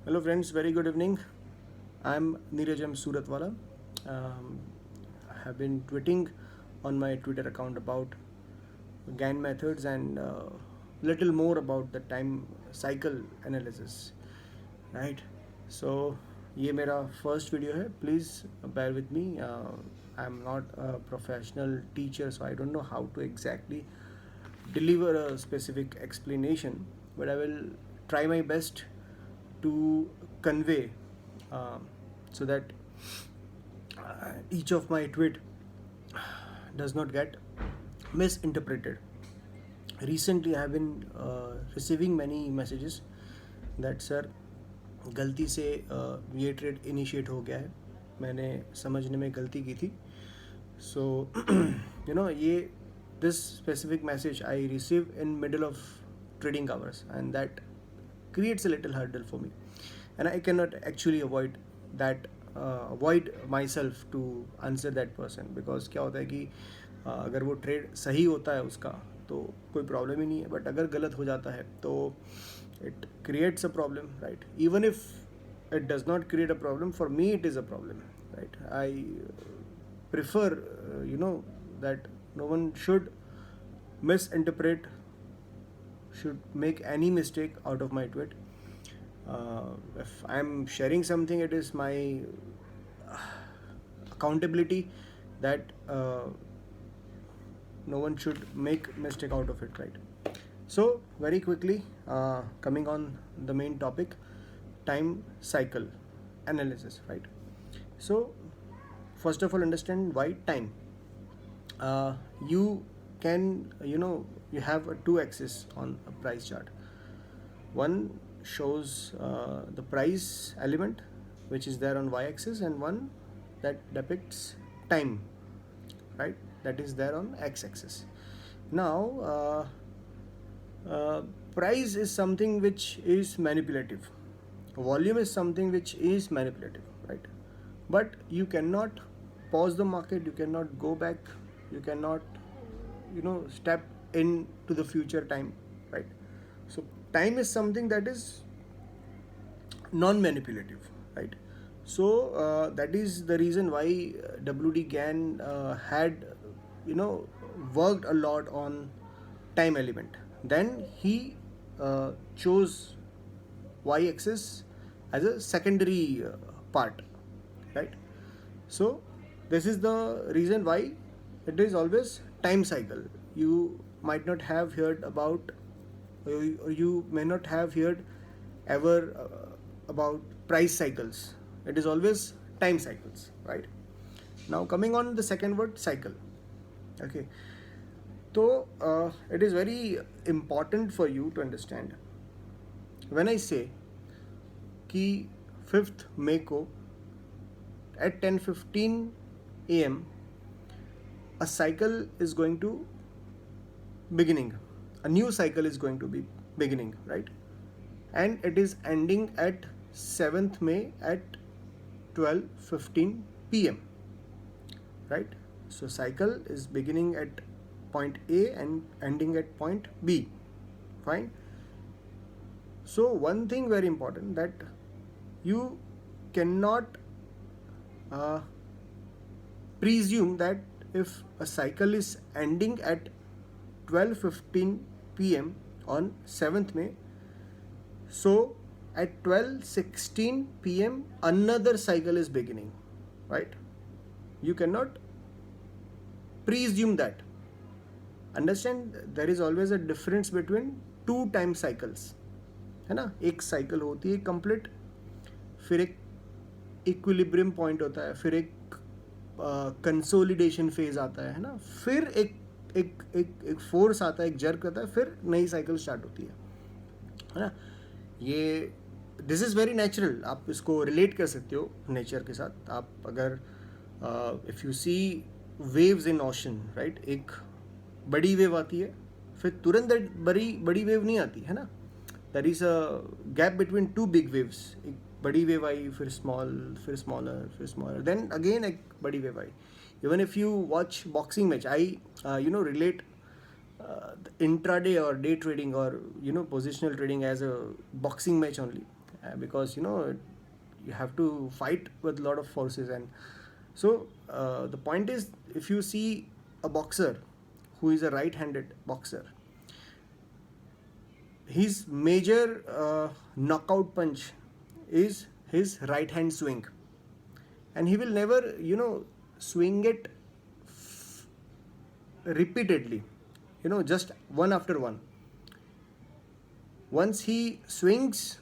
Hello friends, very good evening. I'm Neeraj M. Suratwala. Um, I have been tweeting on my Twitter account about GAN methods and little more about the time cycle analysis. Right? So ये मेरा first video है. Please bear with me. I'm not a professional teacher, so I don't know how to exactly deliver a specific explanation, but I will try my best to convey um, so that each of my tweet does not get misinterpreted. Recently, I have been receiving many messages that sir गलती से ये trade initiate हो गया है, मैंने समझने में गलती की थी. सो ये this specific message I receive in middle of trading hours, and that creates a little hurdle for me, and I cannot actually avoid myself to answer that person, because क्या होता है कि अगर वो ट्रेड सही होता है उसका तो कोई प्रॉब्लम ही नहीं है, बट अगर गलत हो जाता है तो it creates a problem, right? Even if it does not create a problem, for me it is a problem, right? I prefer that no one should misinterpret, should make any mistake out of my tweet. If I'm sharing something, it is my accountability that no one should make mistake out of it, right? So very quickly, coming on the main topic, time cycle analysis, right? So first of all, understand why time. You can, you have a two axis on a price chart. One shows the price element which is there on y-axis, and one that depicts time, right, that is there on x-axis. Now price is something which is manipulative, volume is something which is manipulative, right? But you cannot pause the market, you cannot go back, you cannot step into the future time, right? So time is something that is non-manipulative, right? So that is the reason why WD Gann had worked a lot on time element. Then he chose y-axis as a secondary part, right? So this is the reason why it is always time cycle. You might not have heard about, or you may not have heard ever about price cycles. It is always time cycles, right? Now coming on the second word, cycle. Okay, so it is very important for you to understand when I say कि 5th May को at 10:15 AM a cycle is going to beginning, a new cycle is going to be beginning, right? And it is ending at 7th May at 12:15 PM, right? So cycle is beginning at point A and ending at point B, fine. So one thing very important, that you cannot presume that if a cycle is ending at 12:15 PM on 7th May, so at 12:16 PM another cycle is beginning, right? You cannot presume that. Understand, there is always a difference between two time cycles, है ना? एक cycle होती है complete, फिर एक equilibrium point होता है, फिर एक कंसोलिडेशन फेज आता है ना, फिर एक एक एक एक फोर्स आता है, एक जर्क आता है, फिर नई साइकिल स्टार्ट होती है ना? ये दिस इज़ वेरी नेचुरल, आप इसको रिलेट कर सकते हो नेचर के साथ. आप अगर if you see waves in ocean, right, एक बड़ी वेव आती है, फिर तुरंत बड़ी वेव नहीं आती है ना. There is a gap between two big waves. एक बड़ी वेव आई, फिर स्मॉल, फिर स्मॉलर, फिर स्मॉलर, देन अगेन एक बड़ी wave I. Even if you watch boxing match, I relate intraday or day trading or positional trading as a boxing match only. because you have to fight with a lot of forces. And so the point is, if you see a boxer who is a right-handed boxer, his major knockout punch is his right hand swing, and he will never swing it repeatedly, just one after one. Once he swings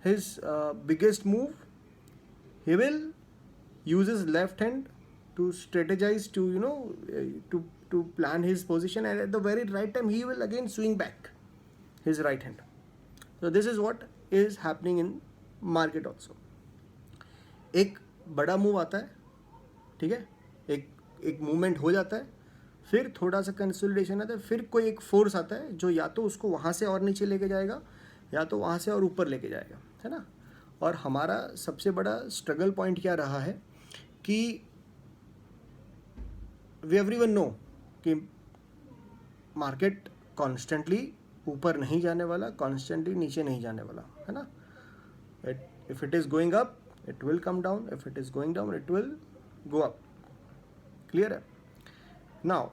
his biggest move, he will use his left hand to strategize, to to plan his position, and at the very right time he will again swing back his right hand. So this is what is happening in market also. एक बड़ा move आता है, ठीक है, एक movement हो जाता है, फिर थोड़ा सा कंसोलिडेशन आता है, फिर कोई एक फोर्स आता है जो या तो उसको वहाँ से और नीचे लेके जाएगा या तो वहाँ से और ऊपर लेके जाएगा, है ना. और हमारा सबसे बड़ा स्ट्रगल पॉइंट क्या रहा है कि वी एवरीवन नो कि मार्केट कॉन्स्टेंटली ऊपर नहीं जाने वाला, कॉन्स्टेंटली नीचे नहीं जाने वाला, है ना. If it is going up it will come down, if it is going down it will go up. Clear है. नाउ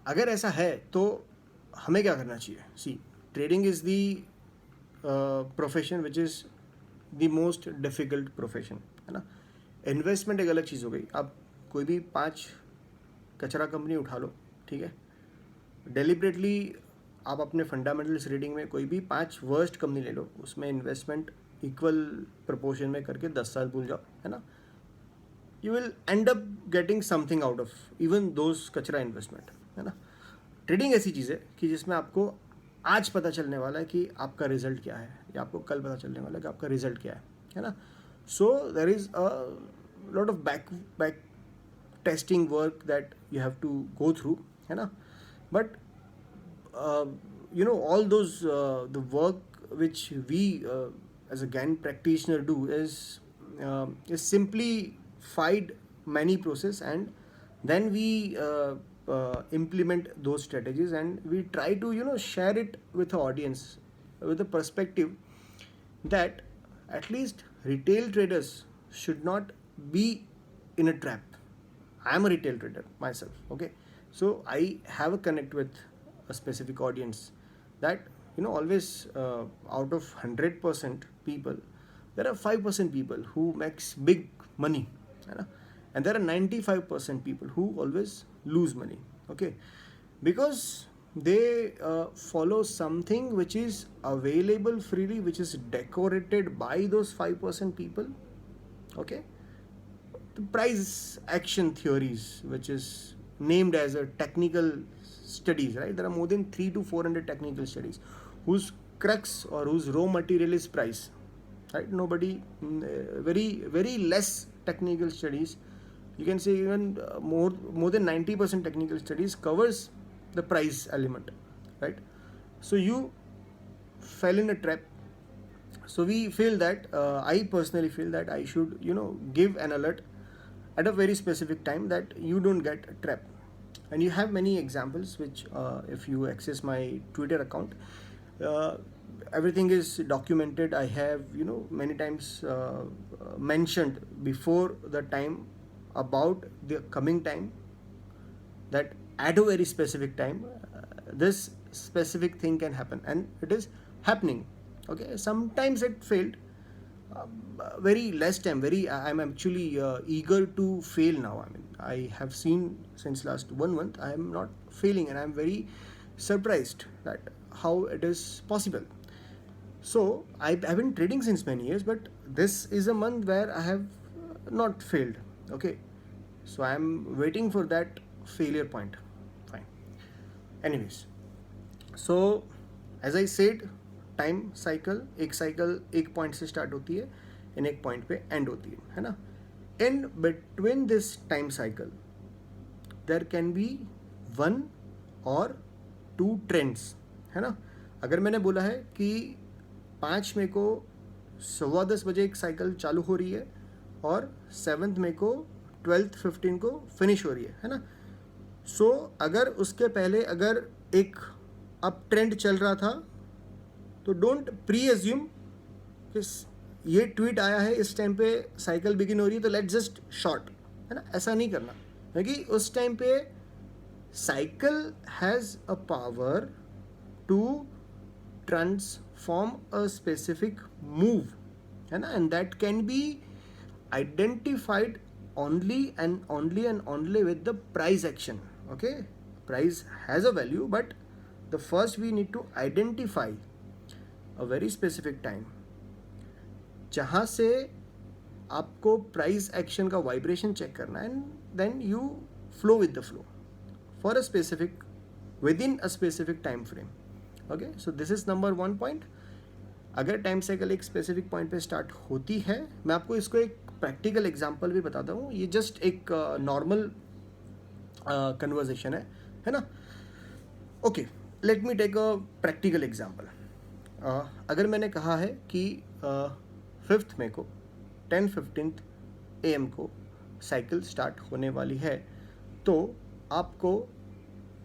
अगर ऐसा है तो हमें क्या करना चाहिए. See, trading is the profession which is the most difficult profession, है ना. इन्वेस्टमेंट एक अलग चीज़ हो गई. आप कोई भी 5 कचरा कंपनी उठा लो, ठीक है, डेलिबरेटली आप अपने फंडामेंटल्स रीडिंग में कोई भी 5 वर्स्ट कंपनी ले लो, उसमें इन्वेस्टमेंट इक्वल प्रोपोर्शन में करके 10 साल भूल जाओ, है ना. You will and up getting something out of even those कचरा इन्वेस्टमेंट, है ना. ट्रेडिंग ऐसी चीज़ है कि जिसमें आपको आज पता चलने वाला है कि आपका रिजल्ट क्या है, या आपको कल पता चलने वाला है कि आपका रिजल्ट क्या है ना. So there is a lot of back testing work that you have to go through, है ना. But all those the work which we as a GAN practitioner do is simply find many process, and then we implement those strategies, and we try to share it with the audience with the perspective that at least retail traders should not be in a trap. I am a retail trader myself, okay, so I have a connect with a specific audience that always out of 100% people there are 5% people who makes big money, and there are 95% people who always lose money, okay, because they follow something which is available freely, which is decorated by those 5% people, okay. The price action theories, which is named as a technical studies, right? There are more than 300 to 400 technical studies whose crux or whose raw material is price, right? Nobody, very very less technical studies, you can say even more than 90% technical studies covers the price element, right? So you fell in a trap. So we feel that I personally feel that I should give an alert at a very specific time that you don't get trapped. And you have many examples which if you access my Twitter account, everything is documented. I have many times mentioned before the time about the coming time, that at a very specific time this specific thing can happen, and it is happening, okay. Sometimes it failed, very less time, I'm actually eager to fail now. I mean, I have seen since last 1 month I am not failing, and I'm very surprised that how it is possible. So I've been trading since many years, but this is a month where I have not failed, okay. So I'm waiting for that failure point. Fine. Anyways, so as I said, time cycle एक point से start होती है, इन एक point पे and होती है ना. In between this time cycle there can be 1 और 2 ट्रेंड्स, है ना. अगर मैंने बोला है कि 5 मई को 10:15 बजे एक साइकिल चालू हो रही है और 7 मई को 12:15 को फिनिश हो रही है ना. सो अगर उसके पहले अगर एक अप ट्रेंड चल रहा था तो डोंट प्री एज्यूम कि ये ट्वीट आया है इस टाइम पे साइकिल बिगिन हो रही है तो लेट्स जस्ट शॉर्ट, है ना, ऐसा नहीं करना, क्योंकि उस टाइम पे cycle has a power to transform a specific move, है ना, and that can be identified only with the price action. Okay, price has a value, but the first we need to identify a very specific time जहाँ से आपको price action का vibration check करना है, and then you flow with the flow for a specific with in a specific time frame. Okay, so this is number 1 point. अगर time cycle एक specific point पे start होती है, मैं आपको इसको एक प्रैक्टिकल एग्जांपल भी बताता हूँ. ये जस्ट एक नॉर्मल कन्वर्सेशन है ना. Okay, let me take a practical example. अगर मैंने कहा है कि 5th मई को 10:15 AM को साइकिल स्टार्ट होने वाली है, तो आपको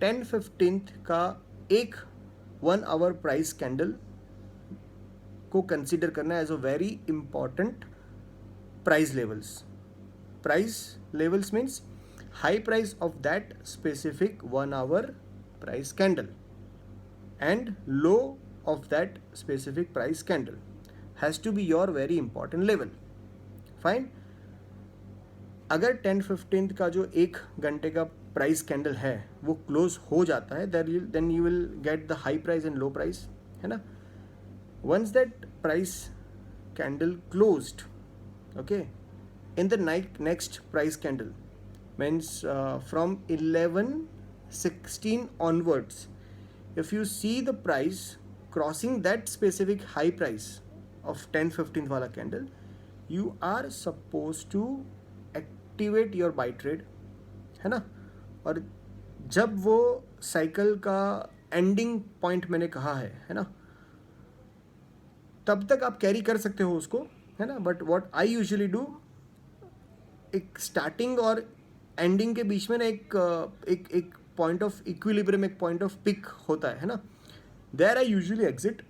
10:15 का एक 1 आवर प्राइस कैंडल को कंसिडर करना है as a very important price levels. Price levels means high price of that specific 1 hour price candle and low of that specific price candle has to be your very important level. Fine. अगर 10:15 का जो 1 घंटे का price candle है वो close हो जाता है, then you will get the high price and low price, है ना. Once that price candle closed, okay, in the next price candle means from 11:16 onwards, if you see the price crossing that specific high price of 10:15 वाला candle, you are supposed to activate your buy trade, है ना. और जब वो cycle का ending point मैंने कहा है ना, तब तक आप कैरी कर सकते हो उसको, है ना. But what I usually do, एक स्टार्टिंग और एंडिंग के बीच में ना एक पॉइंट ऑफ इक्विलिब्रियम, एक पॉइंट ऑफ पिक होता है ना. There I usually exit,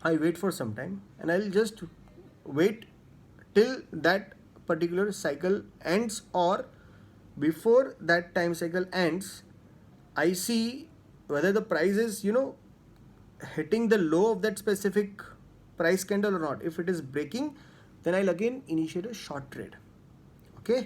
I wait for some time and I will just wait till that particular cycle ends, or before that time cycle ends, I see whether the price is, hitting the low of that specific price candle or not. If it is breaking, then I'll again initiate a short trade. Okay,